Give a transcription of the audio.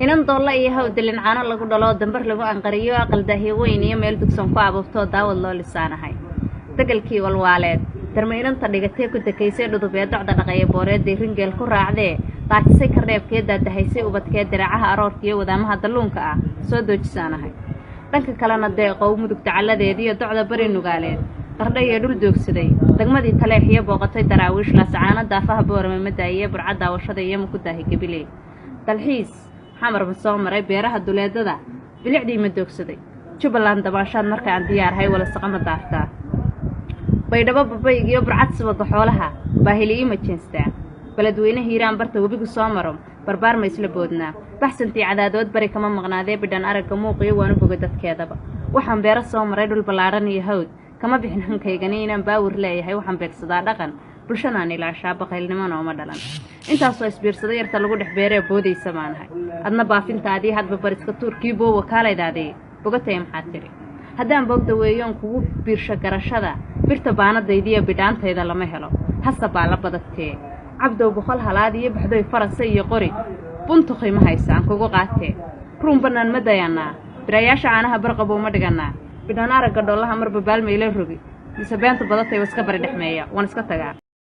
inan doolla iyo haw dilin caano lagu dhalo dambar lagu anqariyo aqal daahiye weyn iyo meel dugsan ku ababto daawad loo lisaanahay dagalkii walwaaleed darmeynanta dhigatay ku dakaysay dhudubee docda dhaqay booreeday ringeel ku raacdee taakisay ka reebkeed daadahaysay ubadkeed diracaha aroortiyo wadaamaha dalluunka ah soo doojisaanahay dhanka kalena deeqow mudug tacaladeediyo docda bari nugaaleed qardhay ee dhul doogsaday degmadii taleexiyo booqatay daraawiish laasacaana daafaha boorame madaayiye burcad daawashada iyo ku daahi gabiley dalxiis xamar ma soo maray beeraha duleedada bilicdii ma doogsaday jubbaland dabaashaad marka aan diyaarhay wala saqama daaftaa baydhabo babayg iyo burcad subagga xoolaha baahili ima jeenstaa beledweyne hiiraan barta webigu soo maro barbaar ma isla boodnaa baxsantii cadaadood bari kama maqnaadee bidhan aragga muuqiyo waanu boga dadkeedaba waxaan beero soo maray dhul ballaadhan iyo hawd kama bixin hankaygani inaan baawir leeyahay waxaan beegsadaa dhaqan bulshadaan ilaashaa baqaylnimona uma dhalan intaasoo isbiirsada yarta lagu dhex beeree boodaysa baanahay adna baafintaadii hadba bariska tuurkii boo wakaalaydaadii bogataya maxaad tiri haddaan boogda weeyoon kugu biirsho garashada birta baanadaydiiyo bidhaantayda lama helo hasa baa la badatee cabdow boqol halaad iyo baxdoy farasa iyo qori buntuqi ma haysaan kugu qaatee ruun bannaan ma dayanaa birayaasha caanaha barqabo ma dhigannaa bidhaan aragga dhollaha marba baalmayla rogi mise beenta badatay waska bari dhexmeeya waan iska tagaa